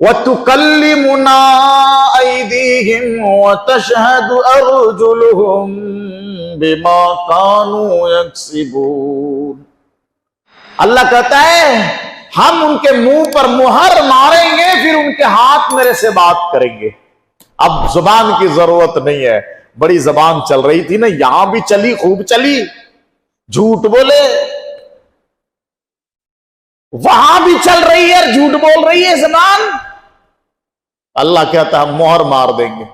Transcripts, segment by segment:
وَتُكَلِّمُنَا أَيْدِيهِمْ وَتَشْهَدُ أَرْجُلُهُمْ بِمَا كَانُوا يَكْسِبُونَ۔ اللہ کہتا ہے ہم ان کے منہ پر مہر ماریں گے، پھر ان کے ہاتھ میرے سے بات کریں گے۔ اب زبان کی ضرورت نہیں ہے، بڑی زبان چل رہی تھی نا، یہاں بھی چلی، خوب چلی، جھوٹ بولے، وہاں بھی چل رہی ہے، جھوٹ بول رہی ہے زبان۔ اللہ کہتا ہے ہم مہر مار دیں گے،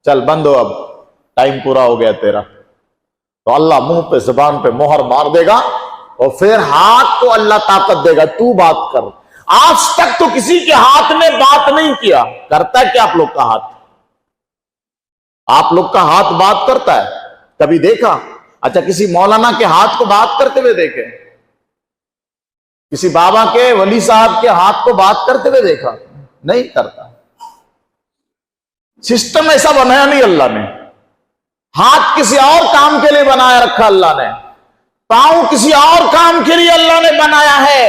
چل بند ہو، اب ٹائم پورا ہو گیا تیرا۔ تو اللہ منہ پہ زبان پہ مہر مار دے گا، اور پھر ہاتھ کو اللہ طاقت دے گا، تو بات کر۔ آج تک تو کسی کے ہاتھ نے بات نہیں کیا، کرتا ہے کیا آپ لوگ کا ہاتھ؟ آپ لوگ کا ہاتھ بات کرتا ہے؟ کبھی دیکھا؟ اچھا کسی مولانا کے ہاتھ کو بات کرتے ہوئے دیکھے؟ کسی بابا کے، ولی صاحب کے ہاتھ کو بات کرتے ہوئے دیکھا؟ نہیں کرتا۔ سسٹم ایسا بنایا نہیں اللہ نے۔ ہاتھ کسی اور کام کے لیے بنایا رکھا اللہ نے، پاؤں کسی اور کام کے لیے اللہ نے بنایا ہے۔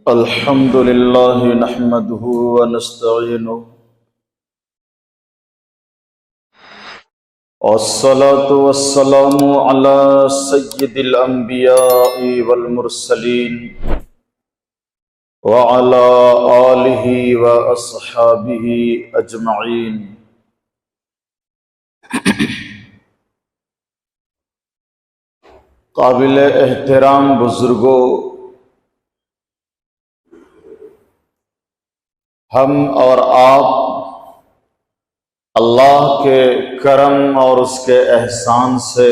الحمد للہ نحمده ونستعینہ والصلاة والسلام على سید الانبیاء والمرسلین وعلى آلہ واصحابہ اجمعین۔ قابل احترام بزرگوں، ہم اور آپ اللہ کے کرم اور اس کے احسان سے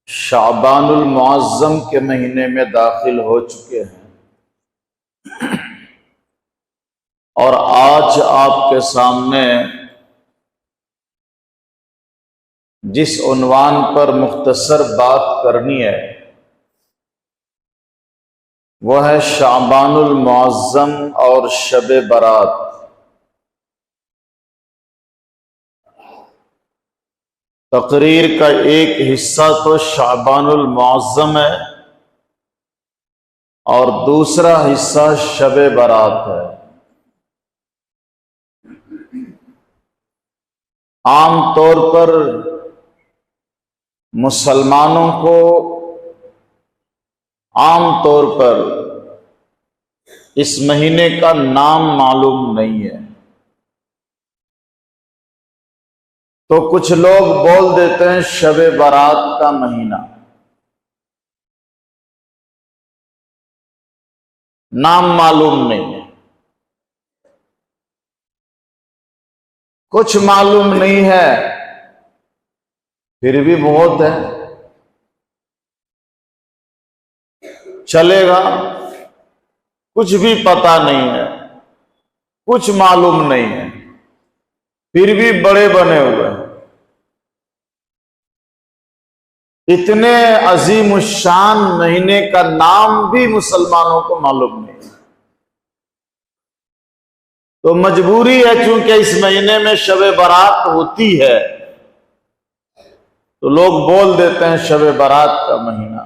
شعبان المعظم کے مہینے میں داخل ہو چکے ہیں، اور آج آپ کے سامنے جس عنوان پر مختصر بات کرنی ہے وہ ہے شعبان المعظم اور شب برات۔ تقریر کا ایک حصہ تو شعبان المعظم ہے اور دوسرا حصہ شب برات ہے۔ عام طور پر مسلمانوں کو عام طور پر اس مہینے کا نام معلوم نہیں ہے، تو کچھ لوگ بول دیتے ہیں شب برات کا مہینہ، نام معلوم نہیں ہے۔ کچھ معلوم نہیں ہے پھر بھی بہت ہے، چلے گا۔ کچھ بھی پتہ نہیں ہے، کچھ معلوم نہیں ہے، پھر بھی بڑے بنے ہوئے۔ اتنے عظیم الشان مہینے کا نام بھی مسلمانوں کو معلوم نہیں، تو مجبوری ہے چونکہ اس مہینے میں شب برات ہوتی ہے تو لوگ بول دیتے ہیں شب برات کا مہینہ۔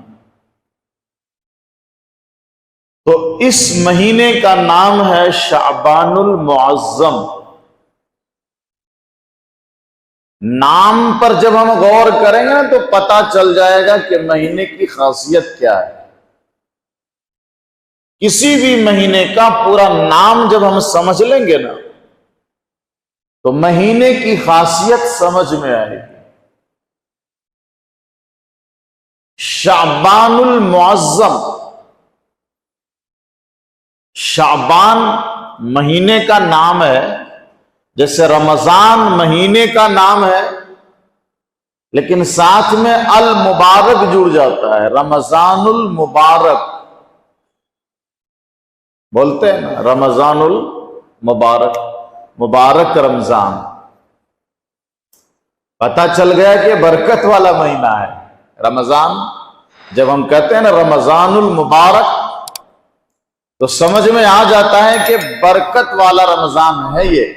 تو اس مہینے کا نام ہے شعبان المعظم۔ نام پر جب ہم غور کریں گے تو پتہ چل جائے گا کہ مہینے کی خاصیت کیا ہے۔ کسی بھی مہینے کا پورا نام جب ہم سمجھ لیں گے نا تو مہینے کی خاصیت سمجھ میں آئے گی۔ شعبان المعظم، شعبان مہینے کا نام ہے، جیسے رمضان مہینے کا نام ہے لیکن ساتھ میں المبارک جڑ جاتا ہے، رمضان المبارک بولتے ہیں نا، رمضان المبارک، مبارک رمضان۔ پتہ چل گیا کہ برکت والا مہینہ ہے رمضان۔ جب ہم کہتے ہیں نا رمضان المبارک تو سمجھ میں آ جاتا ہے کہ برکت والا رمضان ہے یہ۔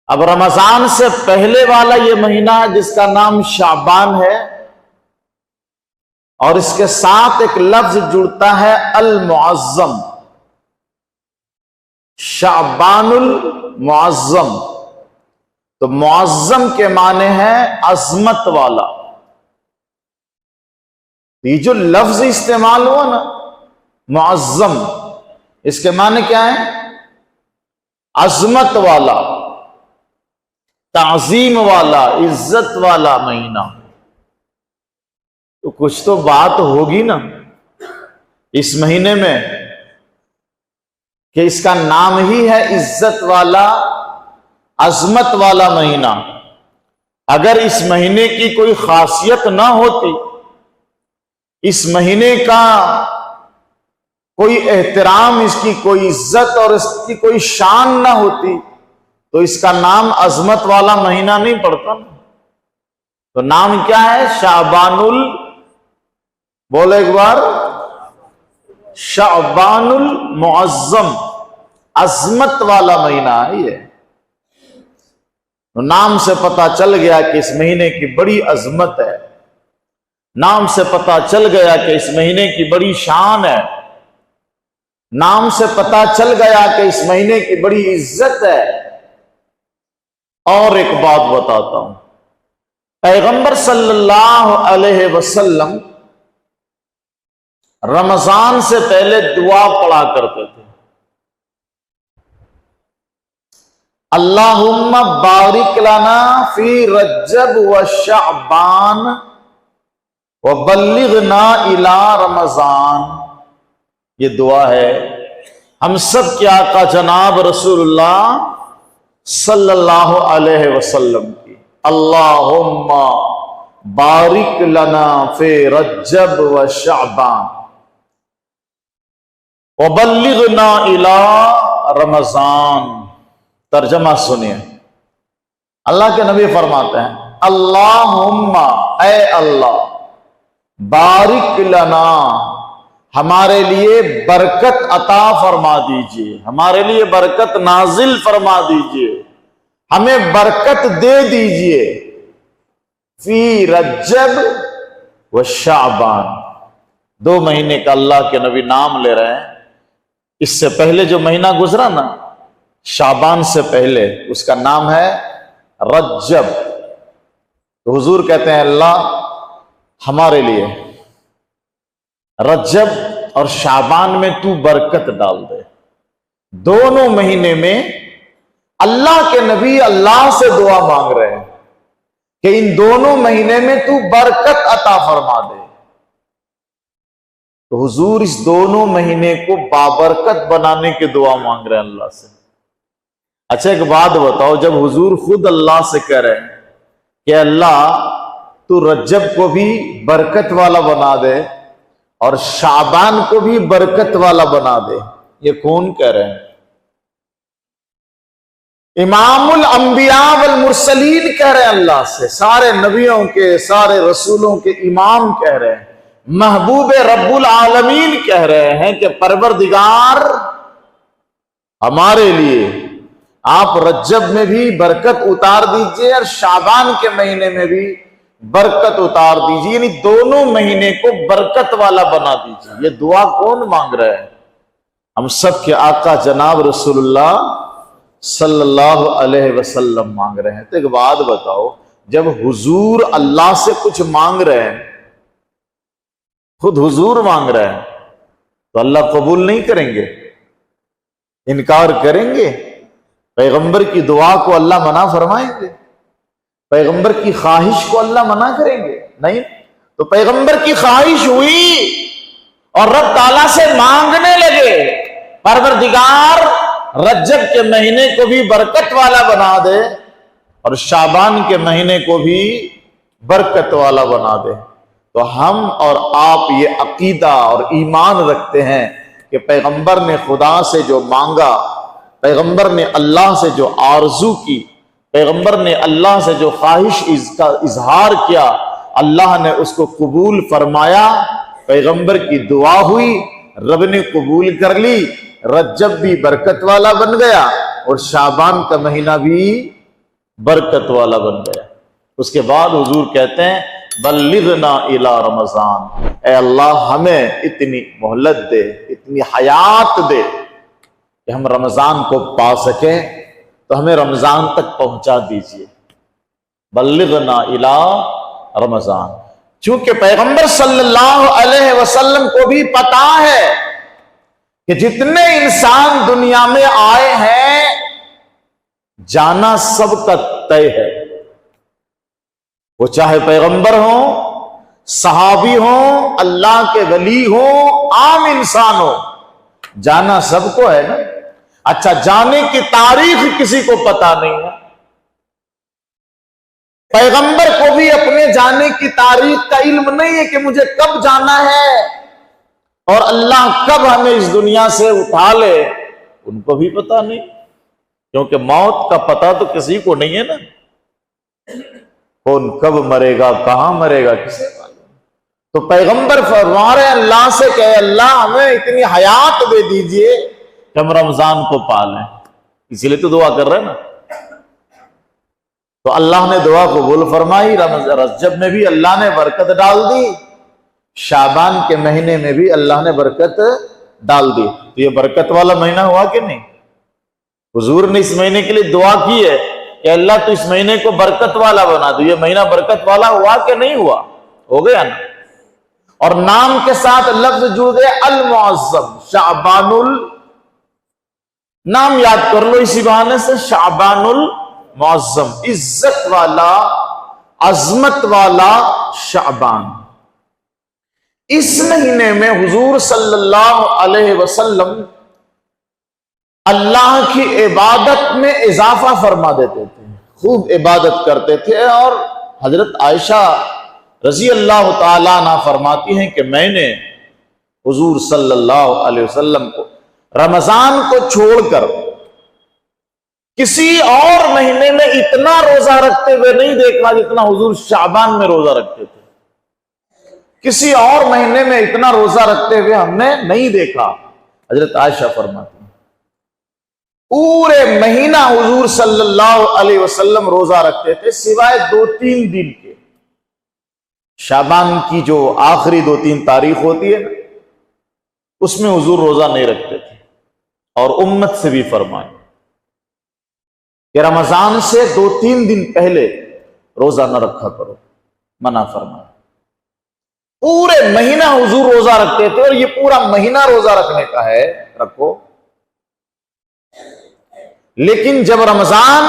اب رمضان سے پہلے والا یہ مہینہ جس کا نام شعبان ہے، اور اس کے ساتھ ایک لفظ جڑتا ہے المعظم، شعبان المعظم۔ تو معظم کے معنی ہے عظمت والا۔ یہ جو لفظ استعمال ہوا نا معظم، اس کے معنی کیا ہے؟ عظمت والا، تعظیم والا، عزت والا مہینہ۔ تو کچھ تو بات ہوگی نا اس مہینے میں کہ اس کا نام ہی ہے عزت والا، عظمت والا مہینہ۔ اگر اس مہینے کی کوئی خاصیت نہ ہوتی، اس مہینے کا کوئی احترام، اس کی کوئی عزت اور اس کی کوئی شان نہ ہوتی، تو اس کا نام عظمت والا مہینہ نہیں پڑتا۔ تو نام کیا ہے؟ شعبان بولو ایک بار، شعبان المعظم، عظمت والا مہینہ ہے یہ۔ تو نام سے پتہ چل گیا کہ اس مہینے کی بڑی عظمت ہے، نام سے پتہ چل گیا کہ اس مہینے کی بڑی شان ہے، نام سے پتہ چل گیا کہ اس مہینے کی بڑی عزت ہے۔ اور ایک بات بتاتا ہوں، پیغمبر صلی اللہ علیہ وسلم رمضان سے پہلے دعا پڑھا کرتے تھے، اللہم بارک لنا فی رجب و شعبان وبلغنا الی رمضان۔ یہ دعا ہے ہم سب کے آقا جناب رسول اللہ صلی اللہ علیہ وسلم کی، اللہم بارک لنا فی رجب و شعبان وبلغنا الی رمضان۔ ترجمہ سنیے، اللہ کے نبی فرماتے ہیں اللہم، اے اللہ، بارک لنا، ہمارے لیے برکت عطا فرما دیجئے، ہمارے لیے برکت نازل فرما دیجئے، ہمیں برکت دے دیجئے، فی رجب و شعبان۔ 2 مہینے کا اللہ کے نبی نام لے رہے ہیں۔ اس سے پہلے جو مہینہ گزرا نا شعبان سے پہلے، اس کا نام ہے رجب۔ تو حضور کہتے ہیں اللہ ہمارے لیے رجب اور شعبان میں تو برکت ڈال دے۔ دونوں مہینے میں اللہ کے نبی اللہ سے دعا مانگ رہے ہیں کہ ان دونوں مہینے میں تو برکت عطا فرما دے۔ تو حضور اس دونوں مہینے کو بابرکت بنانے کی دعا مانگ رہے ہیں اللہ سے۔ اچھا ایک بات بتاؤ، جب حضور خود اللہ سے کہہ رہے ہیں کہ اللہ تو رجب کو بھی برکت والا بنا دے اور شعبان کو بھی برکت والا بنا دے، یہ کون کہہ رہے ہیں؟ امام الانبیاء والمرسلین کہہ رہے ہیں اللہ سے، سارے نبیوں کے، سارے رسولوں کے امام کہہ رہے ہیں، محبوب رب العالمین کہہ رہے ہیں کہ پروردگار ہمارے لیے آپ رجب میں بھی برکت اتار دیجئے اور شعبان کے مہینے میں بھی برکت اتار دیجئے، یعنی دونوں مہینے کو برکت والا بنا دیجئے۔ یہ دعا کون مانگ رہے ہیں؟ ہم سب کے آقا جناب رسول اللہ صلی اللہ علیہ وسلم مانگ رہے ہیں۔ تو ایک بات بتاؤ، جب حضور اللہ سے کچھ مانگ رہے ہیں، خود حضور مانگ رہے ہیں، تو اللہ قبول نہیں کریں گے؟ انکار کریں گے؟ پیغمبر کی دعا کو اللہ منع فرمائیں گے؟ پیغمبر کی خواہش کو اللہ منع کریں گے؟ نہیں۔ تو پیغمبر کی خواہش ہوئی اور رب تعالیٰ سے مانگنے لگے، پروردگار رجب کے مہینے کو بھی برکت والا بنا دے اور شعبان کے مہینے کو بھی برکت والا بنا دے۔ تو ہم اور آپ یہ عقیدہ اور ایمان رکھتے ہیں کہ پیغمبر نے خدا سے جو مانگا، پیغمبر نے اللہ سے جو آرزو کی، پیغمبر نے اللہ سے جو خواہش کا اظہار کیا، اللہ نے اس کو قبول فرمایا۔ پیغمبر کی دعا ہوئی، رب نے قبول کر لی، رجب بھی برکت والا بن گیا اور شعبان کا مہینہ بھی برکت والا بن گیا۔ اس کے بعد حضور کہتے ہیں بلغنا الی رمضان، اے اللہ ہمیں اتنی مہلت دے، اتنی حیات دے کہ ہم رمضان کو پا سکیں، تو ہمیں رمضان تک پہنچا دیجئے۔ بلغنا الی رمضان، چونکہ پیغمبر صلی اللہ علیہ وسلم کو بھی پتا ہے کہ جتنے انسان دنیا میں آئے ہیں جانا سب کا طے ہے، وہ چاہے پیغمبر ہوں، صحابی ہوں، اللہ کے ولی ہوں، عام انسان ہو، جانا سب کو ہے نا۔ اچھا، جانے کی تاریخ کسی کو پتا نہیں ہے، پیغمبر کو بھی اپنے جانے کی تاریخ کا علم نہیں ہے کہ مجھے کب جانا ہے اور اللہ کب ہمیں اس دنیا سے اٹھا لے، ان کو بھی پتا نہیں، کیونکہ موت کا پتا تو کسی کو نہیں ہے نا، کون کب مرے گا، کہاں مرے گا، کسے معلوم۔ تو پیغمبر فرما رہے اللہ سے کہ اللہ ہمیں اتنی حیات دے دیجئے کہ ہم رمضان کو پالیں، اسی لیے تو دعا کر رہے ہیں نا۔ تو اللہ نے دعا قبول فرمائی، رجب میں بھی اللہ نے برکت ڈال دی، شعبان کے مہینے میں بھی اللہ نے برکت ڈال دی۔ تو یہ برکت والا مہینہ ہوا کہ نہیں؟ حضور نے اس مہینے کے لیے دعا کی ہے کہ اللہ تو اس مہینے کو برکت والا بنا دو۔ یہ مہینہ برکت والا ہوا کہ نہیں ہوا؟ ہو گیا نا۔ اور نام کے ساتھ لفظ جڑ گئے المعظم، شعبان نام یاد کر لو اسی بہانے سے، شعبان المعظم، عزت والا، عظمت والا شعبان۔ اس مہینے میں حضور صلی اللہ علیہ وسلم اللہ کی عبادت میں اضافہ فرما دیتے تھے، خوب عبادت کرتے تھے۔ اور حضرت عائشہ رضی اللہ تعالیٰ عنہ فرماتی ہیں کہ میں نے حضور صلی اللہ علیہ وسلم کو رمضان کو چھوڑ کر کسی اور مہینے میں اتنا روزہ رکھتے ہوئے نہیں دیکھا جتنا حضور شعبان میں روزہ رکھتے تھے۔ کسی اور مہینے میں اتنا روزہ رکھتے ہوئے ہم نے نہیں دیکھا، حضرت عائشہ فرماتی ہیں۔ پورے مہینہ حضور صلی اللہ علیہ وسلم روزہ رکھتے تھے سوائے 2-3 دن کے۔ شعبان کی جو آخری 2-3 تاریخ ہوتی ہے نا، اس میں حضور روزہ نہیں رکھتے تھے، اور امت سے بھی فرمائے کہ رمضان سے 2-3 دن پہلے روزہ نہ رکھا کرو، منع فرمائے۔ پورے مہینہ حضور روزہ رکھتے تھے، اور یہ پورا مہینہ روزہ رکھنے کا ہے، رکھو۔ لیکن جب رمضان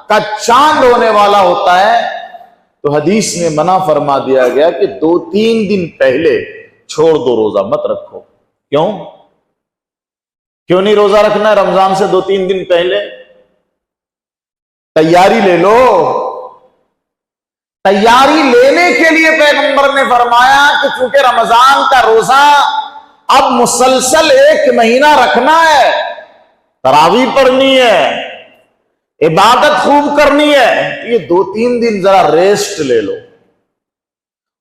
کا چاند ہونے والا ہوتا ہے تو حدیث میں منع فرما دیا گیا کہ 2-3 دن پہلے چھوڑ دو، روزہ مت رکھو۔ کیوں نہیں روزہ رکھنا ہے رمضان سے 2-3 دن پہلے؟ تیاری لے لو۔ تیاری لینے کے لیے پیغمبر نے فرمایا کہ چونکہ رمضان کا روزہ اب مسلسل 1 مہینہ رکھنا ہے، تراویح پڑھنی ہے، عبادت خوب کرنی ہے، یہ 2-3 دن ذرا ریسٹ لے لو۔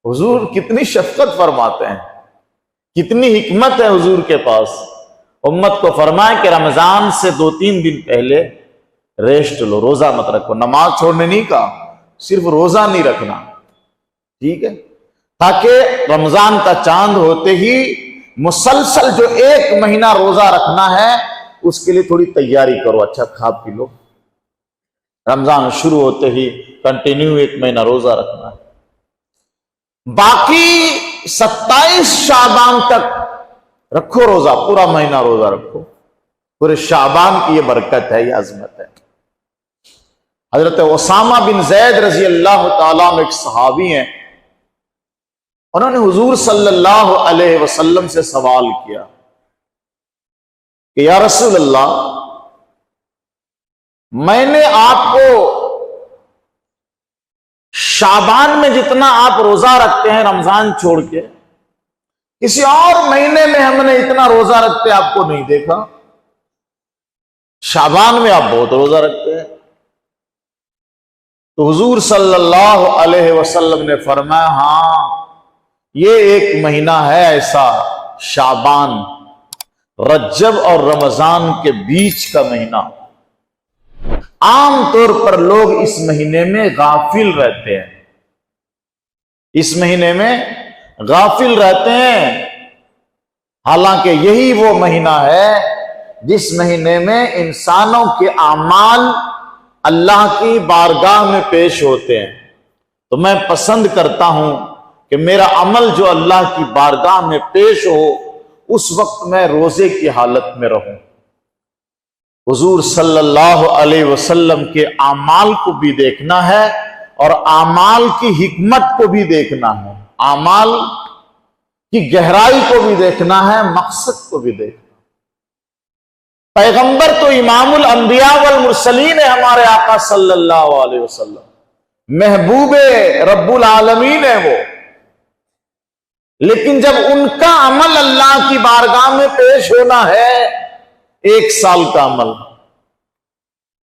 حضور کتنی شفقت فرماتے ہیں، کتنی حکمت ہے حضور کے پاس۔ امت کو فرمائے کہ رمضان سے 2-3 دن پہلے ریسٹ لو، روزہ مت رکھو۔ نماز چھوڑنے نہیں کہا، صرف روزہ نہیں رکھنا، ٹھیک ہے؟ تاکہ رمضان کا چاند ہوتے ہی مسلسل جو 1 مہینہ روزہ رکھنا ہے اس کے لیے تھوڑی تیاری کرو، اچھا کھا پی لو۔ رمضان شروع ہوتے ہی کنٹینیو 1 مہینہ روزہ رکھنا ہے۔ باقی 27 شعبان تک رکھو روزہ، پورا مہینہ روزہ رکھو۔ پورے شعبان کی یہ برکت ہے، یہ عظمت ہے۔ حضرت اسامہ بن زید رضی اللہ تعالیٰ عنہ ایک صحابی ہیں، انہوں نے حضور صلی اللہ علیہ وسلم سے سوال کیا کہ یا رسول اللہ، میں نے آپ کو شعبان میں جتنا آپ روزہ رکھتے ہیں رمضان چھوڑ کے، کسی اور مہینے میں ہم نے اتنا روزہ رکھتے آپ کو نہیں دیکھا، شعبان میں آپ بہت روزہ رکھتے ہیں۔ تو حضور صلی اللہ علیہ وسلم نے فرمایا ہاں، یہ ایک مہینہ ہے ایسا، شعبان، رجب اور رمضان کے بیچ کا مہینہ۔ عام طور پر لوگ اس مہینے میں غافل رہتے ہیں، اس مہینے میں غافل رہتے ہیں، حالانکہ یہی وہ مہینہ ہے جس مہینے میں انسانوں کے اعمال اللہ کی بارگاہ میں پیش ہوتے ہیں۔ تو میں پسند کرتا ہوں کہ میرا عمل جو اللہ کی بارگاہ میں پیش ہو، اس وقت میں روزے کی حالت میں رہوں۔ حضور صلی اللہ علیہ وسلم کے اعمال کو بھی دیکھنا ہے اور اعمال کی حکمت کو بھی دیکھنا ہے، اعمال کی گہرائی کو بھی دیکھنا ہے، مقصد کو بھی دیکھنا ہے۔ پیغمبر تو امام الانبیاء والمرسلین ہے، ہمارے آقا صلی اللہ علیہ وسلم محبوب رب العالمین ہے وہ، لیکن جب ان کا عمل اللہ کی بارگاہ میں پیش ہونا ہے، ایک سال کا عمل،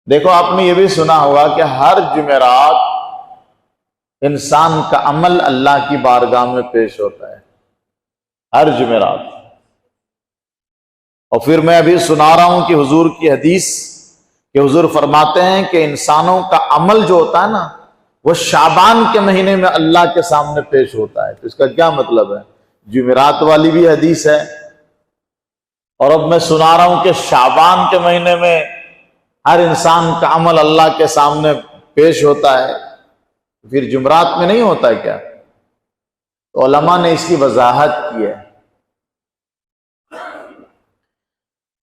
دیکھو آپ نے یہ بھی سنا ہوگا کہ ہر جمعرات انسان کا عمل اللہ کی بارگاہ میں پیش ہوتا ہے، ہر جمعرات۔ اور پھر میں ابھی سنا رہا ہوں کہ حضور کی حدیث کہ حضور فرماتے ہیں کہ انسانوں کا عمل جو ہوتا ہے نا، وہ شعبان کے مہینے میں اللہ کے سامنے پیش ہوتا ہے۔ تو اس کا کیا مطلب ہے؟ جمعرات والی بھی حدیث ہے، اور اب میں سنا رہا ہوں کہ شعبان کے مہینے میں ہر انسان کا عمل اللہ کے سامنے پیش ہوتا ہے، پھر جمعرات میں نہیں ہوتا ہے کیا؟ تو علماء نے اس کی وضاحت کی ہے۔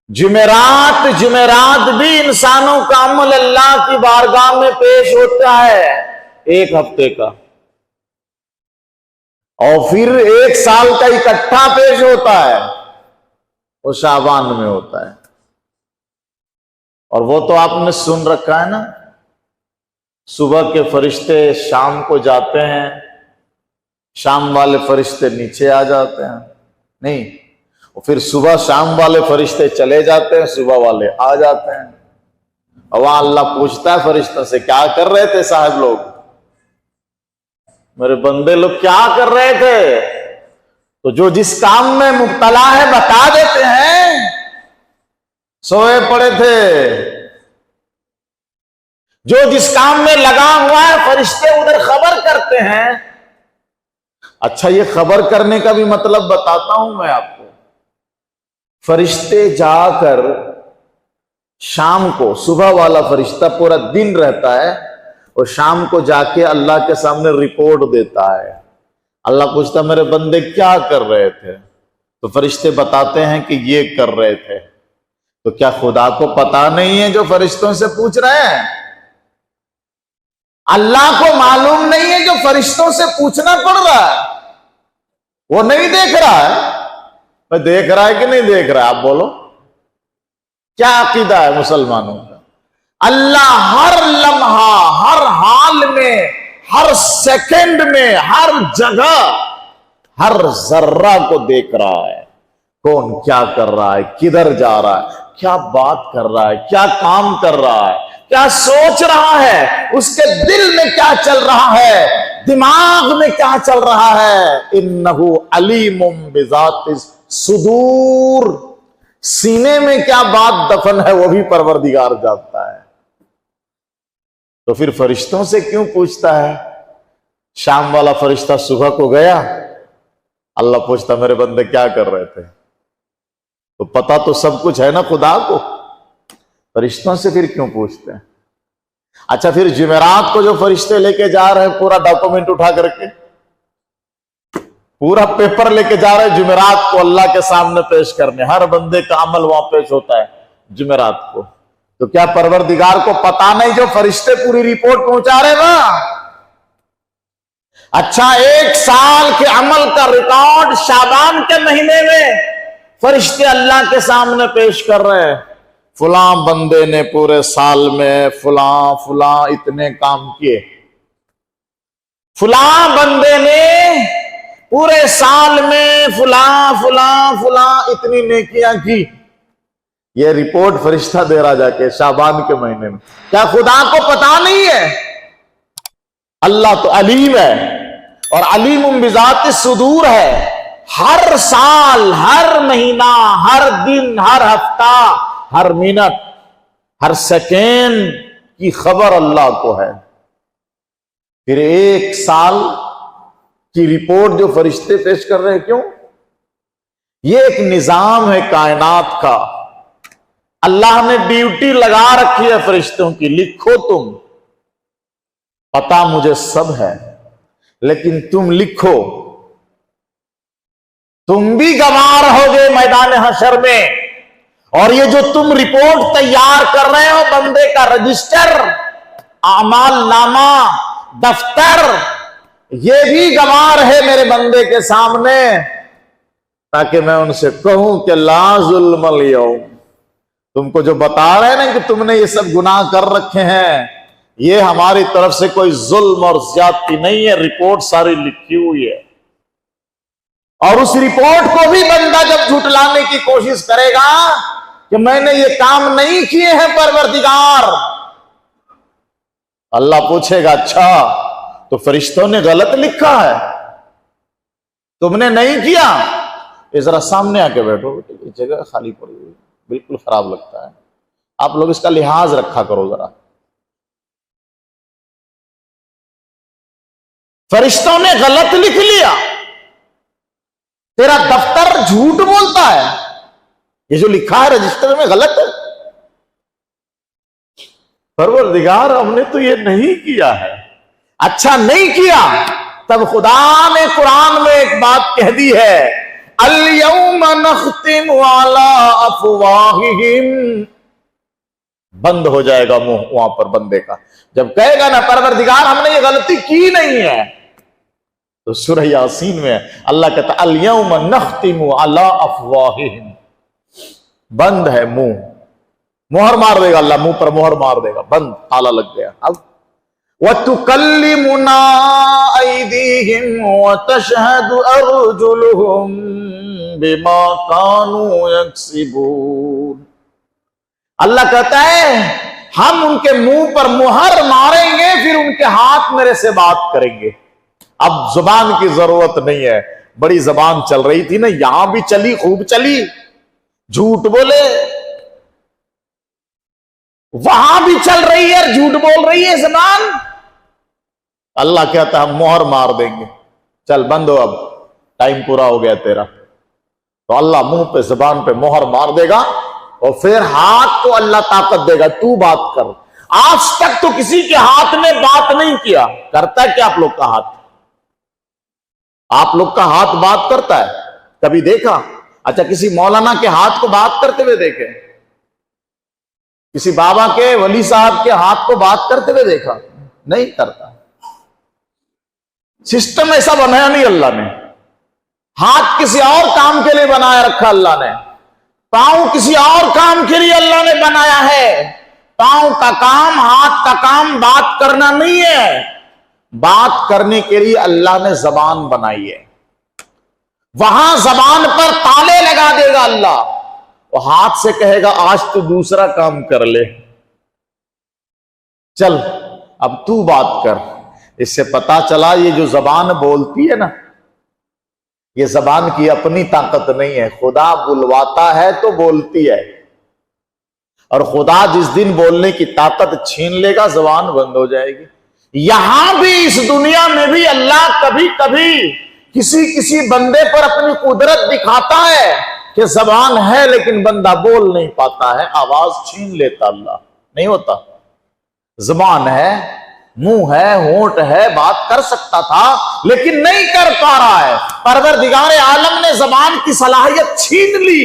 جمعرات بھی انسانوں کا عمل اللہ کی بارگاہ میں پیش ہوتا ہے، ایک ہفتے کا، اور پھر ایک سال کا اکٹھا پیش ہوتا ہے، وہ شعبان میں ہوتا ہے۔ اور وہ تو آپ نے سن رکھا ہے نا، صبح کے فرشتے شام کو جاتے ہیں، شام والے فرشتے نیچے آ جاتے ہیں، نہیں، اور پھر صبح شام والے فرشتے چلے جاتے ہیں، صبح والے آ جاتے ہیں، اور وہاں اللہ پوچھتا ہے فرشتوں سے، کیا کر رہے تھے صاحب لوگ، میرے بندے لوگ کیا کر رہے تھے؟ تو جو جس کام میں مبتلا ہے بتا دیتے ہیں، سوئے پڑے تھے۔ جو جس کام میں لگا ہوا ہے فرشتے ادھر خبر کرتے ہیں۔ اچھا، یہ خبر کرنے کا بھی مطلب بتاتا ہوں میں آپ کو۔ فرشتے جا کر شام کو، صبح والا فرشتہ پورا دن رہتا ہے اور شام کو جا کے اللہ کے سامنے رپورٹ دیتا ہے۔ اللہ پوچھتا میرے بندے کیا کر رہے تھے؟ تو فرشتے بتاتے ہیں کہ یہ کر رہے تھے۔ تو کیا خدا کو پتا نہیں ہے جو فرشتوں سے پوچھ رہے ہیں؟ اللہ کو معلوم نہیں ہے جو فرشتوں سے پوچھنا پڑ رہا ہے؟ وہ نہیں دیکھ رہا ہے؟ میں دیکھ رہا ہے کہ نہیں دیکھ رہا ہے؟ آپ بولو، کیا عقیدہ ہے مسلمانوں کا؟ اللہ ہر لمحہ، ہر حال میں، ہر سیکنڈ میں، ہر جگہ، ہر ذرہ کو دیکھ رہا ہے۔ کون کیا کر رہا ہے، کدھر جا رہا ہے، کیا بات کر رہا ہے، کیا کام کر رہا ہے، کیا سوچ رہا ہے، اس کے دل میں کیا چل رہا ہے، دماغ میں کیا چل رہا ہے۔ انہ علیم بذات الصدور، سینے میں کیا بات دفن ہے وہ بھی پروردگار جانتا ہے۔ تو پھر فرشتوں سے کیوں پوچھتا ہے؟ شام والا فرشتہ صبح کو گیا، اللہ پوچھتا میرے بندے کیا کر رہے تھے؟ تو پتا تو سب کچھ ہے نا خدا کو، فرشتوں سے پھر کیوں پوچھتے ہیں؟ اچھا، پھر جمعرات کو جو فرشتے لے کے جا رہے ہیں پورا ڈاکومنٹ اٹھا کر کے، پورا پیپر لے کے جا رہے ہیں جمعرات کو اللہ کے سامنے پیش کرنے، ہر بندے کا عمل وہاں پیش ہوتا ہے جمعرات کو، تو کیا پروردگار کو پتا نہیں جو فرشتے پوری رپورٹ پہنچا رہے نا؟ اچھا، ایک سال کے عمل کا ریکارڈ شعبان کے مہینے میں فرشتے اللہ کے سامنے پیش کر رہے ہیں، فلاں بندے نے پورے سال میں فلاں اتنے کام کیے، فلاں بندے نے پورے سال میں فلاں اتنی نیکیاں کی۔ یہ رپورٹ فرشتہ دے رہا جا کے شعبان کے مہینے میں۔ کیا خدا کو پتا نہیں ہے؟ اللہ تو علیم ہے، اور علیم بذات الصدور ہے. ہر سال، ہر مہینہ، ہر دن، ہر ہفتہ، ہر منٹ، ہر سیکنڈ کی خبر اللہ کو ہے. پھر ایک سال کی رپورٹ جو فرشتے پیش کر رہے ہیں، کیوں؟ یہ ایک نظام ہے کائنات کا. اللہ نے ڈیوٹی لگا رکھی ہے فرشتوں کی، لکھو تم. پتا مجھے سب ہے، لیکن تم لکھو. تم بھی گوار ہوگے میدان حشر میں. اور یہ جو تم رپورٹ تیار کر رہے ہو، بندے کا رجسٹر، اعمال نامہ، دفتر، یہ بھی گوار ہے میرے بندے کے سامنے، تاکہ میں ان سے کہوں کہ لا ظلم اليوم. تم کو جو بتا رہے ہیں نا کہ تم نے یہ سب گناہ کر رکھے ہیں، یہ ہماری طرف سے کوئی ظلم اور زیادتی نہیں ہے. رپورٹ ساری لکھی ہوئی ہے. اور اس رپورٹ کو بھی بندہ جب جھٹلانے کی کوشش کرے گا کہ میں نے یہ کام نہیں کیے ہیں پروردگار، اللہ پوچھے گا اچھا تو فرشتوں نے غلط لکھا ہے، تم نے نہیں کیا؟ یہ ذرا سامنے آ کے بیٹھو، یہ جگہ خالی پڑی ہوئی بالکل خراب لگتا ہے، آپ لوگ اس کا لحاظ رکھا کرو ذرا. فرشتوں نے غلط لکھ لیا، تیرا دفتر جھوٹ بولتا ہے، یہ جو لکھا ہے رجسٹر میں غلط ہے. پروردگار ہم نے تو یہ نہیں کیا ہے. اچھا نہیں کیا، تب خدا نے قرآن میں ایک بات کہہ دی ہے، اليوم نختم علی افواہہم. بند ہو جائے گا منہ وہاں پر بندے کا جب کہے گا نا پروردگار ہم نے یہ غلطی کی نہیں ہے. تو سورہ یاسین میں اللہ کہتا اليوم نختم علی افواہہم، بند ہے منہ، مہر مار دے گا اللہ، منہ پر مہر مار دے گا، بند، تالا لگ گیا. اب وَتُكَلِّمُنَا أَيْدِيهِمْ وَتَشْهَدُ أَرْجُلُهُمْ بِمَا كَانُوا يَكْسِبُونَ. اللہ کہتا ہے ہم ان کے منہ پر مہر ماریں گے، پھر ان کے ہاتھ میرے سے بات کریں گے. اب زبان کی ضرورت نہیں ہے، بڑی زبان چل رہی تھی نا، یہاں بھی چلی، خوب چلی، جھوٹ بولے، وہاں بھی چل رہی ہے، جھوٹ بول رہی ہے زبان. اللہ کہتا ہے ہم مہر مار دیں گے، چل بند ہو، اب ٹائم پورا ہو گیا تیرا. تو اللہ منہ پہ، زبان پہ مہر مار دے گا، اور پھر ہاتھ کو اللہ طاقت دے گا، تو بات کر. آج تک تو کسی کے ہاتھ نے بات نہیں کیا. کرتا ہے کیا آپ لوگ کا ہاتھ؟ آپ لوگ کا ہاتھ بات کرتا ہے؟ کبھی دیکھا؟ اچھا کسی مولانا کے ہاتھ کو بات کرتے ہوئے دیکھے؟ کسی بابا کے، ولی صاحب کے ہاتھ کو بات کرتے ہوئے دیکھا؟ نہیں کرتا. سسٹم ایسا بنایا نہیں اللہ نے. ہاتھ کسی اور کام کے لیے بنایا رکھا اللہ نے، پاؤں کسی اور کام کے لیے اللہ نے بنایا ہے. پاؤں کا کام، ہاتھ کا کام بات کرنا نہیں ہے. بات کرنے کے لیے اللہ نے زبان بنائی ہے. وہاں زبان پر تالے لگا دے گا اللہ، وہ ہاتھ سے کہے گا آج تو دوسرا کام کر لے، چل اب تو بات کر. اس سے پتا چلا یہ جو زبان بولتی ہے نا، یہ زبان کی اپنی طاقت نہیں ہے، خدا بلواتا ہے تو بولتی ہے. اور خدا جس دن بولنے کی طاقت چھین لے گا، زبان بند ہو جائے گی. یہاں بھی، اس دنیا میں بھی اللہ کبھی کبھی کسی بندے پر اپنی قدرت دکھاتا ہے کہ زبان ہے لیکن بندہ بول نہیں پاتا ہے، آواز چھین لیتا. اللہ نہیں ہوتا. زبان ہے، منہ ہے، ہونٹ ہے، بات کر سکتا تھا لیکن نہیں کر پا رہا ہے. پروردگار عالم نے زبان کی صلاحیت چھین لی.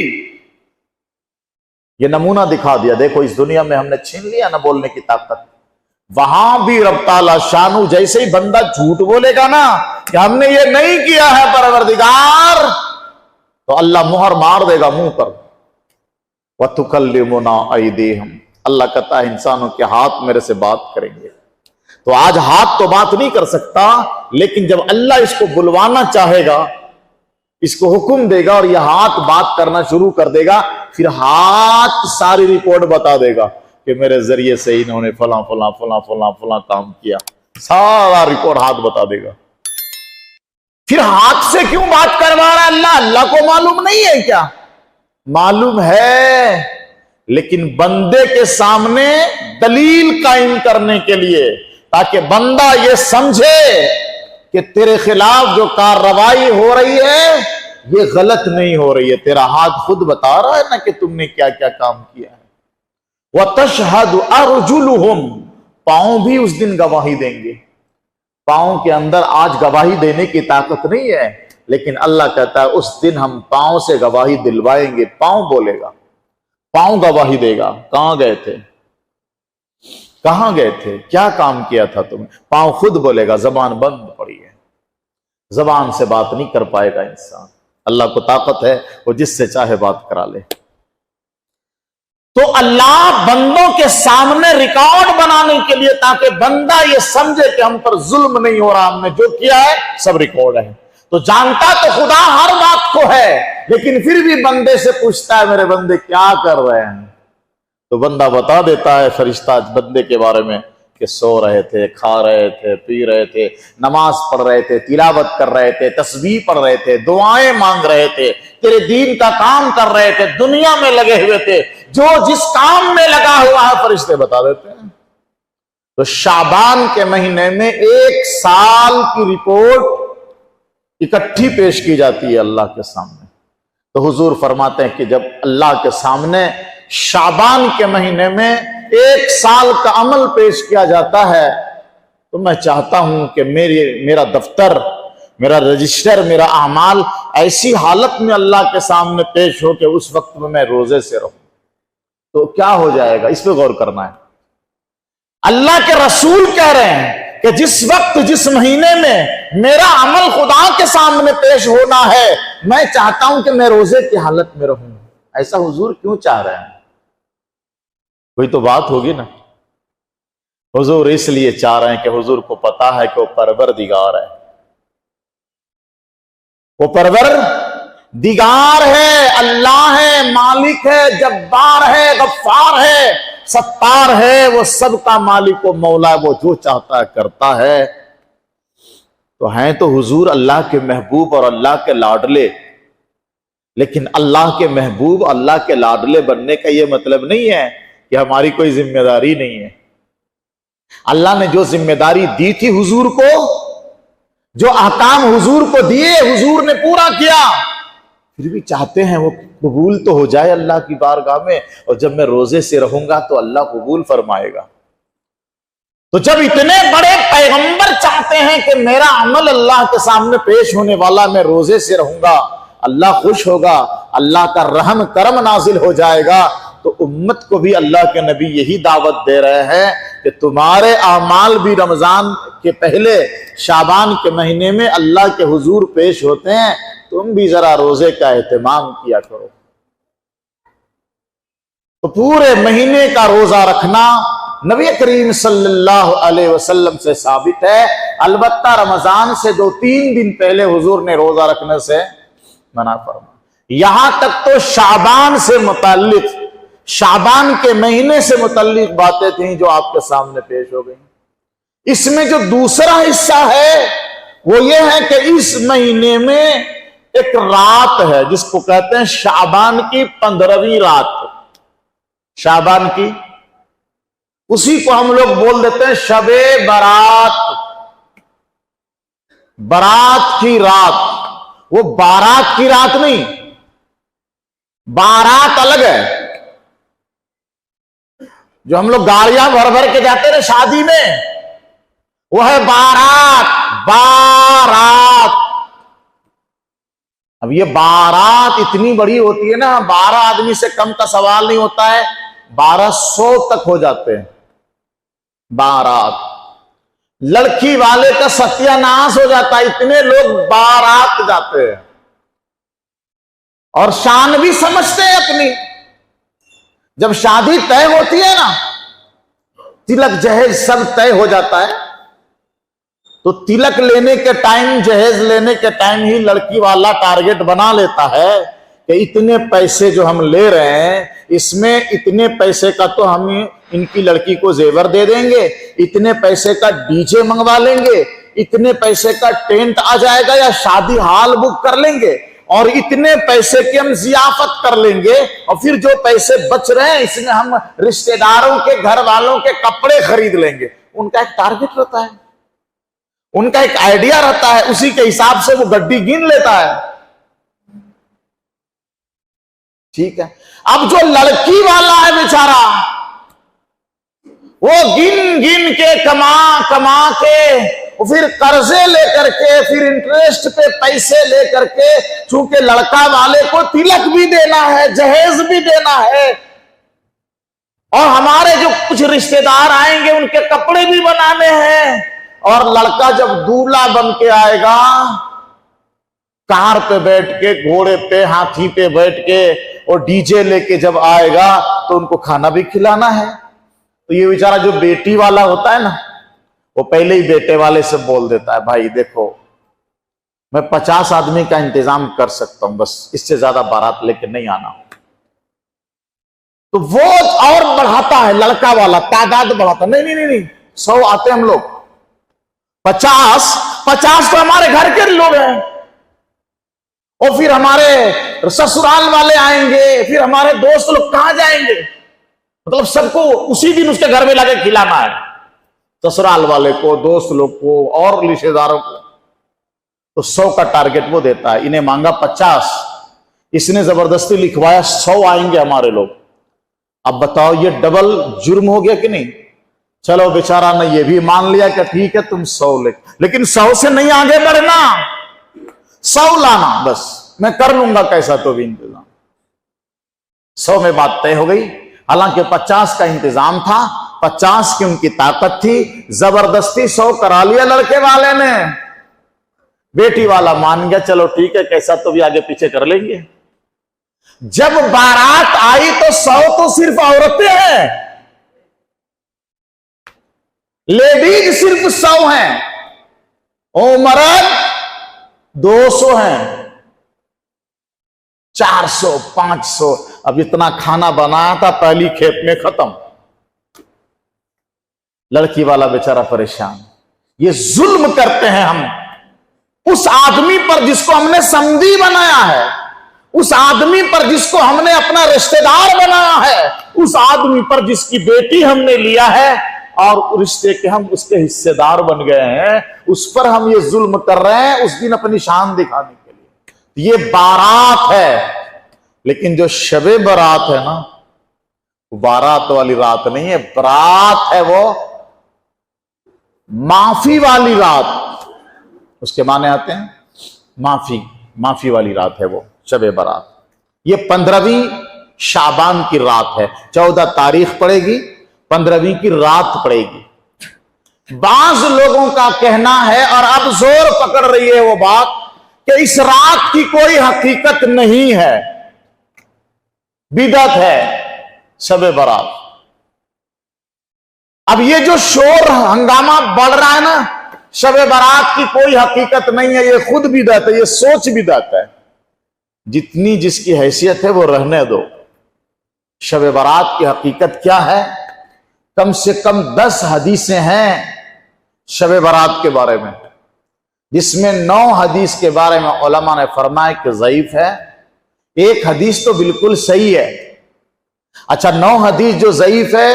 یہ نمونہ دکھا دیا، دیکھو اس دنیا میں ہم نے چھین لیا نہ بولنے کی طاقت. وہاں بھی رب تعالیٰ شانو جیسے ہی بندہ جھوٹ بولے گا نا کہ ہم نے یہ نہیں کیا ہے پروردگار، تو اللہ مہر مار دے گا منہ پر. وَتُكَلِّمُنَا أَيْدِيهِمْ. اللہ کہتا ہے انسانوں کے ہاتھ میرے سے بات کریں گے. تو آج ہاتھ تو بات نہیں کر سکتا، لیکن جب اللہ اس کو بلوانا چاہے گا، اس کو حکم دے گا اور یہ ہاتھ بات کرنا شروع کر دے گا، پھر ہاتھ ساری رپورٹ بتا دے گا کہ میرے ذریعے سے انہوں نے فلاں فلاں فلاں فلاں فلاں کام کیا. سارا رپورٹ ہاتھ بتا دے گا. پھر ہاتھ سے کیوں بات کروا رہا ہے اللہ کو معلوم نہیں ہے کیا؟ معلوم ہے، لیکن بندے کے سامنے دلیل قائم کرنے کے لیے، تاکہ بندہ یہ سمجھے کہ تیرے خلاف جو کارروائی ہو رہی ہے یہ غلط نہیں ہو رہی ہے، تیرا ہاتھ خود بتا رہا ہے نا کہ تم نے کیا کیا کام کیا ہے۔ وَتَشْهَدُ أَرْجُلُهُمْ، پاؤں بھی اس دن گواہی دیں گے۔ پاؤں کے اندر آج گواہی دینے کی طاقت نہیں ہے، لیکن اللہ کہتا ہے اس دن ہم پاؤں سے گواہی دلوائیں گے۔ پاؤں بولے گا، پاؤں گواہی دے گا، کہاں گئے تھے، کہاں گئے تھے، کیا کام کیا تھا تم؟ پاؤں خود بولے گا، زبان بند پڑی ہے، زبان سے بات نہیں کر پائے گا انسان۔ اللہ کو طاقت ہے، وہ جس سے چاہے بات کرا لے۔ تو اللہ بندوں کے سامنے ریکارڈ بنانے کے لیے، تاکہ بندہ یہ سمجھے کہ ہم پر ظلم نہیں ہو رہا، ہم نے جو کیا ہے سب ریکارڈ ہے۔ تو جانتا تو خدا ہر بات کو ہے، لیکن پھر بھی بندے سے پوچھتا ہے میرے بندے کیا کر رہے ہیں؟ تو بندہ بتا دیتا ہے فرشتہ بندے کے بارے میں کہ سو رہے تھے، کھا رہے تھے، پی رہے تھے، نماز پڑھ رہے تھے، تلاوت کر رہے تھے، تسبیح پڑھ رہے تھے، دعائیں مانگ رہے تھے، تیرے دین کا کام کر رہے تھے، دنیا میں لگے ہوئے تھے۔ جو جس کام میں لگا ہوا ہے فرشتے بتا دیتے ہیں۔ تو شعبان کے مہینے میں 1 سال کی رپورٹ اکٹھی پیش کی جاتی ہے اللہ کے سامنے۔ تو حضور فرماتے ہیں کہ جب اللہ کے سامنے شعبان کے مہینے میں 1 سال کا عمل پیش کیا جاتا ہے، تو میں چاہتا ہوں کہ میرا دفتر، میرا رجسٹر، میرا اعمال ایسی حالت میں اللہ کے سامنے پیش ہو کہ اس وقت میں روزے سے رہوں۔ تو کیا ہو جائے گا، اس پہ غور کرنا ہے۔ اللہ کے رسول کہہ رہے ہیں کہ جس وقت، جس مہینے میں میرا عمل خدا کے سامنے پیش ہونا ہے، میں چاہتا ہوں کہ میں روزے کی حالت میں رہوں۔ ایسا حضور کیوں چاہ رہے ہیں؟ کوئی تو بات ہوگی نا۔ حضور اس لیے چاہ رہے ہیں کہ حضور کو پتا ہے کہ وہ پروردگار ہے، وہ پروردگار ہے، اللہ ہے، مالک ہے، جبار ہے، غفار ہے، ستار ہے، وہ سب کا مالک و مولا ہے، وہ جو چاہتا ہے کرتا ہے۔ تو ہیں تو حضور اللہ کے محبوب اور اللہ کے لاڈلے، لیکن اللہ کے محبوب، اللہ کے لاڈلے بننے کا یہ مطلب نہیں ہے کہ ہماری کوئی ذمہ داری نہیں ہے۔ اللہ نے جو ذمہ داری دی تھی حضور کو، جو احکام حضور کو دیے حضور نے پورا کیا، پھر بھی چاہتے ہیں وہ قبول تو ہو جائے اللہ کی بارگاہ میں، اور جب میں روزے سے رہوں گا تو اللہ قبول فرمائے گا۔ تو جب اتنے بڑے پیغمبر چاہتے ہیں کہ میرا عمل اللہ کے سامنے پیش ہونے والا، میں روزے سے رہوں گا، اللہ خوش ہوگا، اللہ کا رحم کرم نازل ہو جائے گا، تو امت کو بھی اللہ کے نبی یہی دعوت دے رہے ہیں کہ تمہارے اعمال بھی رمضان کے پہلے شعبان کے مہینے میں اللہ کے حضور پیش ہوتے ہیں، تم بھی ذرا روزے کا اہتمام کیا کرو۔ تو پورے مہینے کا روزہ رکھنا نبی کریم صلی اللہ علیہ وسلم سے ثابت ہے، البتہ رمضان سے 2-3 دن پہلے حضور نے روزہ رکھنے سے منع فرمایا۔ یہاں تک تو شعبان سے متعلق، شعبان کے مہینے سے متعلق باتیں تھیں جو آپ کے سامنے پیش ہو گئیں۔ اس میں جو دوسرا حصہ ہے وہ یہ ہے کہ اس مہینے میں ایک رات ہے جس کو کہتے ہیں شعبان کی 15ویں رات، شعبان کی، اسی کو ہم لوگ بول دیتے ہیں شب برات، برات کی رات۔ وہ بارات کی رات نہیں، بارات الگ ہے۔ جو ہم لوگ گاڑیاں بھر بھر کے جاتے ہیں شادی میں، وہ ہے بارات، بارات۔ اب یہ بارات اتنی بڑی ہوتی ہے نا، 12 آدمی سے کم کا سوال نہیں ہوتا ہے، 1200 تک ہو جاتے ہیں بارات۔ لڑکی والے کا ستیہ ناش ہو جاتا ہے، اتنے لوگ بارات جاتے ہیں، اور شان بھی سمجھتے ہیں اپنی۔ جب شادی طے ہوتی ہے نا، تلک جہیز سب طے ہو جاتا ہے، تو تلک لینے کے ٹائم، جہیز لینے کے ٹائم ہی لڑکی والا ٹارگٹ بنا لیتا ہے کہ اتنے پیسے جو ہم لے رہے ہیں، اس میں اتنے پیسے کا تو ہم ان کی لڑکی کو زیور دے دیں گے، اتنے پیسے کا ڈی جے منگوا لیں گے، اتنے پیسے کا ٹینٹ آ جائے گا یا شادی ہال بک کر لیں گے اور اتنے پیسے کی ہم ضیافت کر لیں گے اور پھر جو پیسے بچ رہے ہیں اس میں ہم رشتہ داروں کے گھر والوں کے کپڑے خرید لیں گے. ان کا ایک ٹارگٹ رہتا ہے, ان کا ایک آئیڈیا رہتا ہے, اسی کے حساب سے وہ گڈی گن لیتا ہے. ٹھیک ہے. اب جو لڑکی والا ہے بیچارہ, وہ گن گن کے کما کے پھر قرضے لے کر کے پھر انٹرسٹ پہ پیسے لے کر کے, چونکہ لڑکا والے کو تلک بھی دینا ہے, جہیز بھی دینا ہے, اور ہمارے جو کچھ رشتہ دار آئیں گے ان کے کپڑے بھی بنانے ہیں, اور لڑکا جب دولہا بن کے آئے گا کار پہ بیٹھ کے, گھوڑے پہ, ہاتھی پہ بیٹھ کے اور ڈی جے لے کے جب آئے گا تو ان کو کھانا بھی کھلانا ہے. تو یہ بیچارہ جو بیٹی والا ہوتا ہے نا, وہ پہلے ہی بیٹے والے سے بول دیتا ہے, بھائی دیکھو میں 50 آدمی کا انتظام کر سکتا ہوں, بس اس سے زیادہ بارات لے کے نہیں آنا. تو وہ اور بڑھاتا ہے, لڑکا والا تعداد بڑھاتا ہے, نہیں 100 آتے ہم لوگ, 50 تو ہمارے گھر کے لوگ ہیں, اور پھر ہمارے سسرال والے آئیں گے, پھر ہمارے دوست لوگ کہاں جائیں گے, مطلب سب کو اسی دن اس کے گھر میں لا کے کھلانا ہے, سسرال والے کو, دوست لوگ کو اور رشتہ داروں کو. تو 100 کا ٹارگٹ وہ دیتا ہے, انہیں مانگا 50, اس نے زبردستی لکھوایا 100 آئیں گے ہمارے لوگ. اب بتاؤ یہ ڈبل جرم ہو گیا کہ نہیں؟ چلو بیچارہ نے یہ بھی مان لیا کہ ٹھیک ہے تم 100 لے, لیکن 100 سے نہیں آگے بڑھنا, 100 لانا, بس میں کر لوں گا کیسا تو بھی انتظام. 100 میں بات طے ہو گئی, حالانکہ 50 کا انتظام تھا, 50 کی ان کی طاقت تھی, زبردستی 100 کرا لیا لڑکے والے نے. بیٹی والا مان گیا, چلو ٹھیک ہے کیسا تو بھی آگے پیچھے کر لیں گے. جب بارات آئی تو 100 تو صرف عورتیں ہیں, لیڈیز صرف 100 ہیں, اور مرد 200 ہیں, 400 500. اب اتنا کھانا بنایا تھا پہلی کھیپ میں ختم. لڑکی والا بیچارہ پریشان. یہ ظلم کرتے ہیں ہم اس آدمی پر جس کو ہم نے سمدھی بنایا ہے, اس آدمی پر جس کو ہم نے اپنا رشتہ دار بنایا ہے, اس آدمی پر جس کی بیٹی ہم نے لیا ہے اور رشتے کے ہم اس کے حصے دار بن گئے ہیں, اس پر ہم یہ ظلم کر رہے ہیں اس دن اپنی شان دکھانے کے لیے. یہ بارات ہے, لیکن جو شب برات ہے نا, بارات والی رات نہیں ہے, برات ہے وہ معافی والی رات. اس کے معنی آتے ہیں معافی والی رات ہے وہ شب برات. یہ 15ویں شعبان کی رات ہے, 14 تاریخ پڑے گی, 15ویں کی رات پڑے گی. بعض لوگوں کا کہنا ہے, اور اب زور پکڑ رہی ہے وہ بات, کہ اس رات کی کوئی حقیقت نہیں ہے, بدعت ہے شب برات. اب یہ جو شور ہنگامہ بڑھ رہا ہے نا, شب برات کی کوئی حقیقت نہیں ہے, یہ خود بدعت ہے, یہ سوچ بدعت ہے. جتنی جس کی حیثیت ہے وہ رہنے دو. شب برات کی حقیقت کیا ہے؟ کم سے کم 10 حدیثیں ہیں شب برات کے بارے میں, جس میں 9 حدیث کے بارے میں علماء نے فرمایا کہ ضعیف ہے, 1 حدیث تو بالکل صحیح ہے. اچھا 9 حدیث جو ضعیف ہے,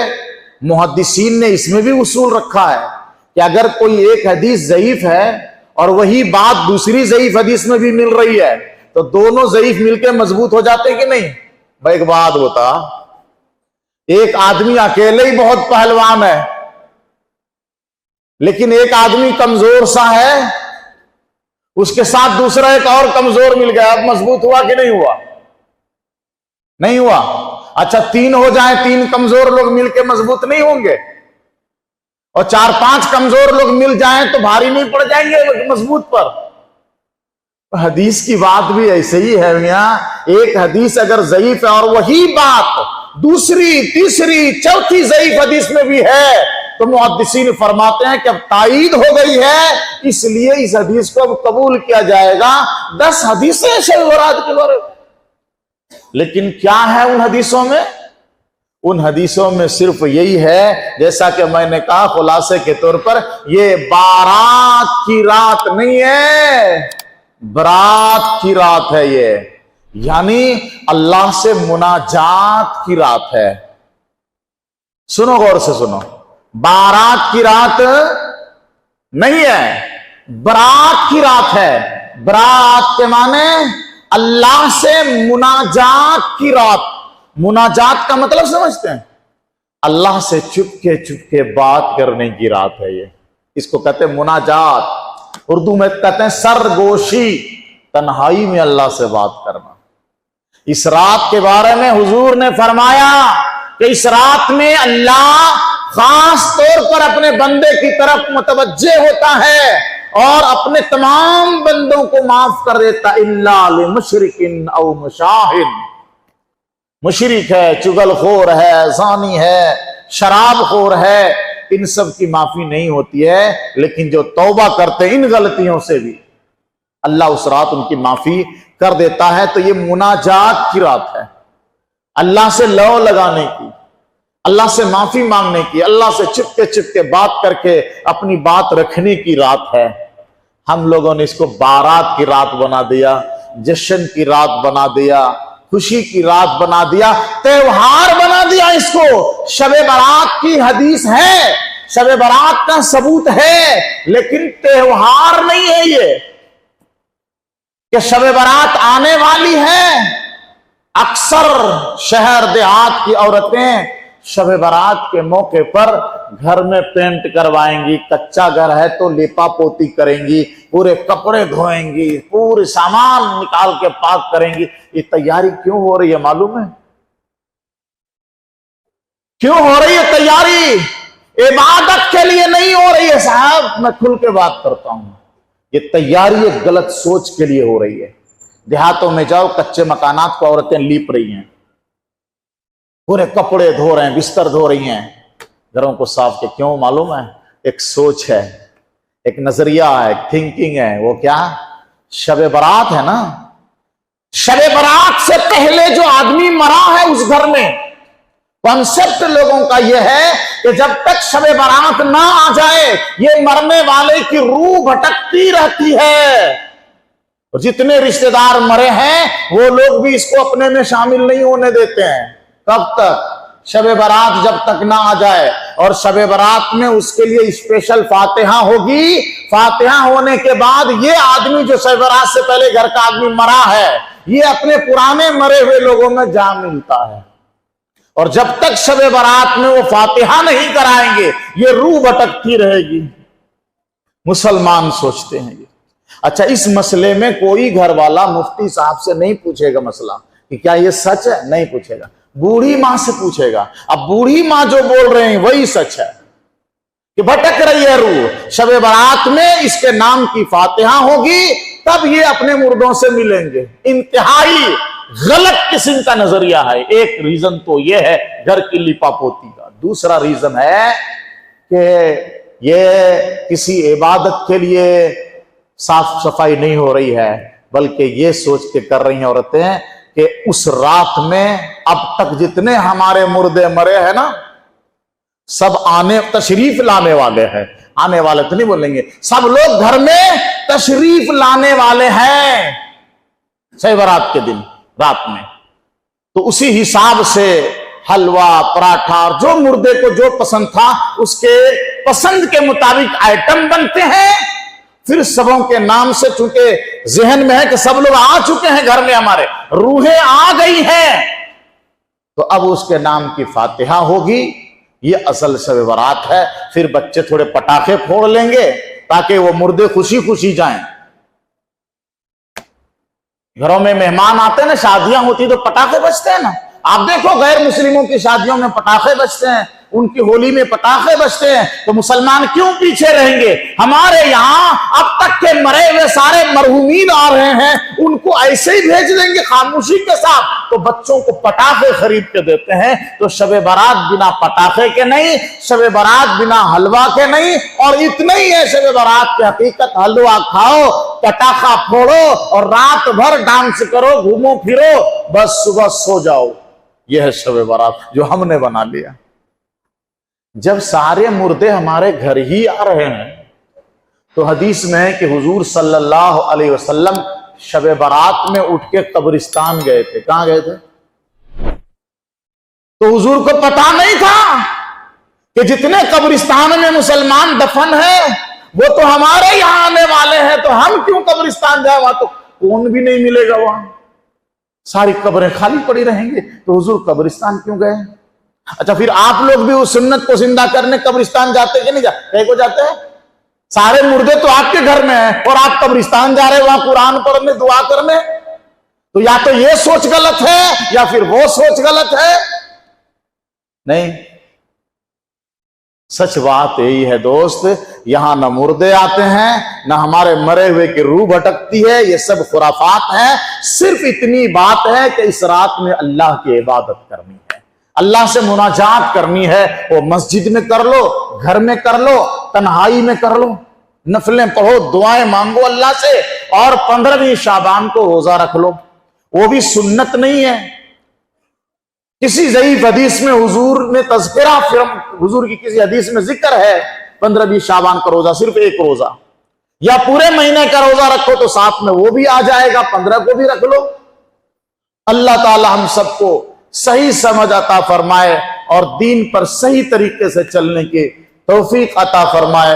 محدثین نے اس میں بھی اصول رکھا ہے کہ اگر کوئی ایک حدیث ضعیف ہے اور وہی بات دوسری ضعیف حدیث میں بھی مل رہی ہے تو دونوں ضعیف مل کے مضبوط ہو جاتے کہ نہیں؟ بھائی ایک بات بتا, ایک آدمی اکیلے ہی بہت پہلوان ہے, لیکن ایک آدمی کمزور سا ہے, اس کے ساتھ دوسرا ایک اور کمزور مل گیا, اب مضبوط ہوا کہ نہیں ہوا؟ نہیں ہوا. اچھا 3 ہو جائیں, 3 کمزور لوگ مل کے مضبوط نہیں ہوں گے, اور 4-5 کمزور لوگ مل جائیں تو بھاری نہیں پڑ جائیں گے مضبوط پر. حدیث کی بات بھی ایسے ہی ہے میاں, ایک حدیث اگر ضعیف ہے اور وہی بات دوسری تیسری چوتھی ضعیف حدیث میں بھی ہے تو محدثین فرماتے ہیں کہ اب تائید ہو گئی ہے, اس لیے اس حدیث کو اب قبول کیا جائے گا. 10 حدیثیں شب برات کے بارے میں, لیکن کیا ہے ان حدیثوں میں؟ ان حدیثوں میں صرف یہی ہے، جیسا کہ میں نے کہا خلاصے کے طور پر، یہ بارات کی رات نہیں ہے، برات کی رات ہے یہ، یعنی اللہ سے مناجات کی رات ہے۔ سنو غور سے سنو، بارات کی رات نہیں ہے، برات کی رات ہے۔ برات کے معنی اللہ سے مناجات کی رات۔ مناجات کا مطلب سمجھتے ہیں؟ اللہ سے چپ کے بات کرنے کی رات ہے یہ، اس کو کہتے ہیں مناجات، اردو میں کہتے ہیں سرگوشی، تنہائی میں اللہ سے بات کرنا۔ اس رات کے بارے میں حضور نے فرمایا کہ اس رات میں اللہ خاص طور پر اپنے بندے کی طرف متوجہ ہوتا ہے اور اپنے تمام بندوں کو معاف کر دیتا، الا لمشرک او مشاہد۔ مشرک ہے، چغل خور ہے، زانی ہے، شراب خور ہے، ان سب کی معافی نہیں ہوتی ہے، لیکن جو توبہ کرتے ان غلطیوں سے بھی اللہ اس رات ان کی معافی کر دیتا ہے۔ تو یہ مناجات کی رات ہے، اللہ سے لو لگانے کی، اللہ سے معافی مانگنے کی، اللہ سے چپ کے بات کر کے اپنی بات رکھنے کی رات ہے۔ ہم لوگوں نے اس کو بارات کی رات بنا دیا، جشن کی رات بنا دیا، خوشی کی رات بنا دیا، تہوار بنا دیا اس کو۔ شب برات کی حدیث ہے، شب برات کا ثبوت ہے، لیکن تہوار نہیں ہے یہ کہ شب برات آنے والی ہے۔ اکثر شہر دیہات کی عورتیں شب برات کے موقع پر گھر میں پینٹ کروائیں گی، کچا گھر ہے تو لیپا پوتی کریں گی، پورے کپڑے دھوئیں گی، پورے سامان نکال کے پاک کریں گی۔ یہ تیاری کیوں ہو رہی ہے معلوم ہے؟ کیوں ہو رہی ہے تیاری؟ عبادت کے لیے نہیں ہو رہی ہے صاحب، میں کھل کے بات کرتا ہوں۔ یہ تیاری ایک غلط سوچ کے لیے ہو رہی ہے۔ دیہاتوں میں جاؤ، کچے مکانات کو عورتیں لیپ رہی ہیں، پورے کپڑے دھو رہے ہیں، بستر دھو رہی ہیں، گھروں کو صاف کے۔ کیوں معلوم ہے؟ ایک سوچ ہے، ایک نظریہ ہے، ایک تھنکنگ ہے۔ وہ کیا؟ شب برات ہے نا، شب برات سے پہلے جو آدمی مرا ہے اس گھر میں، کانسیپٹ لوگوں کا یہ ہے کہ جب تک شب برات نہ آ جائے یہ مرنے والے کی روح بھٹکتی رہتی ہے، اور جتنے رشتہ دار مرے ہیں وہ لوگ بھی اس کو اپنے میں شامل نہیں ہونے دیتے ہیں۔ کب تک؟ شب برات جب تک نہ آ جائے۔ اور شب برات میں اس کے لیے اسپیشل فاتحہ ہوگی، فاتحہ ہونے کے بعد یہ آدمی جو شب برات سے پہلے گھر کا آدمی مرا ہے یہ اپنے پرانے مرے ہوئے لوگوں میں جا ملتا ہے، اور جب تک شب برات میں وہ فاتحہ نہیں کرائیں گے یہ روح بھٹکتی رہے گی۔ مسلمان سوچتے ہیں یہ۔ اچھا، اس مسئلے میں کوئی گھر والا مفتی صاحب سے نہیں پوچھے گا مسئلہ کہ کیا یہ سچ ہے، نہیں پوچھے گا، بوڑھی ماں سے پوچھے گا۔ اب بوڑھی ماں جو بول رہے ہیں وہی سچ ہے کہ بھٹک رہی ہے روح، شب برات میں اس کے نام کی فاتحہ ہوگی تب یہ اپنے مردوں سے ملیں گے۔ انتہائی غلط قسم کا نظریہ ہے۔ ایک ریزن تو یہ ہے گھر کی لیپا پوتی کا، دوسرا ریزن ہے کہ یہ کسی عبادت کے لیے صاف صفائی نہیں ہو رہی ہے، بلکہ یہ سوچ کے کر رہی ہیں عورتیں کہ اس رات میں اب تک جتنے ہمارے مردے مرے ہیں نا سب تشریف لانے والے ہیں۔ آنے والے تو نہیں بولیں گے، سب لوگ گھر میں تشریف لانے والے ہیں شب برات کے دن رات میں۔ تو اسی حساب سے حلوہ، پراٹھا اور جو مردے کو جو پسند تھا اس کے پسند کے مطابق آئٹم بنتے ہیں۔ پھر سبوں کے نام سے، چونکہ ذہن میں ہے کہ سب لوگ آ چکے ہیں گھر میں، ہمارے روحیں آ گئی ہیں، تو اب اس کے نام کی فاتحہ ہوگی۔ یہ اصل شب برات ہے۔ پھر بچے تھوڑے پٹاخے پھوڑ لیں گے تاکہ وہ مردے خوشی خوشی جائیں۔ گھروں میں مہمان آتے ہیں نا، شادیاں ہوتی تو پٹاخے بجتے ہیں نا۔ آپ دیکھو غیر مسلموں کی شادیوں میں پٹاخے بجتے ہیں، ان کی ہولی میں پٹاخے بجتے ہیں، تو مسلمان کیوں پیچھے رہیں گے؟ ہمارے یہاں اب تک کے مرے ہوئے سارے مرحومین آ رہے ہیں، ان کو ایسے ہی بھیج دیں گے خاموشی کے ساتھ، تو بچوں کو پٹاخے خرید کے دیتے ہیں۔ تو شب برات بنا پٹاخے کے نہیں، شب برات بنا حلوہ کے نہیں، اور اتنا ہی ہے شب برات کی حقیقت، حلوہ کھاؤ، پٹاخہ پھوڑو اور رات بھر ڈانس کرو، گھومو پھرو، بس صبح سو جاؤ۔ یہ ہے شب برات جو ہم نے بنا لیا۔ جب سارے مردے ہمارے گھر ہی آ رہے ہیں تو حدیث میں ہے کہ حضور صلی اللہ علیہ وسلم شب برات میں اٹھ کے قبرستان گئے تھے۔ کہاں گئے تھے؟ تو حضور کو پتا نہیں تھا کہ جتنے قبرستان میں مسلمان دفن ہیں وہ تو ہمارے یہاں آنے والے ہیں، تو ہم کیوں قبرستان جائیں؟ وہاں تو کون بھی نہیں ملے گا، وہاں ساری قبریں خالی پڑی رہیں گے، تو حضور قبرستان کیوں گئے؟ اچھا پھر آپ لوگ بھی اس سنت کو زندہ کرنے قبرستان جاتے کہ نہیں جاتے؟ کہیں کو جاتے ہیں؟ سارے مردے تو آپ کے گھر میں ہیں اور آپ قبرستان جا رہے ہیں وہاں قرآن پڑھنے، دعا کرنے، تو یا تو یہ سوچ غلط ہے یا پھر وہ سوچ غلط ہے۔ نہیں، سچ بات یہی ہے دوست، یہاں نہ مردے آتے ہیں نہ ہمارے مرے ہوئے کی روح بھٹکتی ہے، یہ سب خرافات ہیں۔ صرف اتنی بات ہے کہ اس رات میں اللہ کی عبادت کرنی ہے، اللہ سے مناجات کرنی ہے، وہ مسجد میں کر لو، گھر میں کر لو، تنہائی میں کر لو، نفلیں پڑھو، دعائیں مانگو اللہ سے، اور 15ویں شعبان کو روزہ رکھ لو، وہ بھی سنت نہیں ہے۔ کسی ضعیف حدیث میں حضور نے تذکرہ، حضور کی کسی حدیث میں ذکر ہے 15ویں شعبان کا روزہ، صرف ایک روزہ، یا پورے مہینے کا روزہ رکھو تو ساتھ میں وہ بھی آ جائے گا، 15 کو بھی رکھ لو۔ اللہ تعالی ہم سب کو صحیح سمجھ عطا فرمائے اور دین پر صحیح طریقے سے چلنے کی توفیق عطا فرمائے۔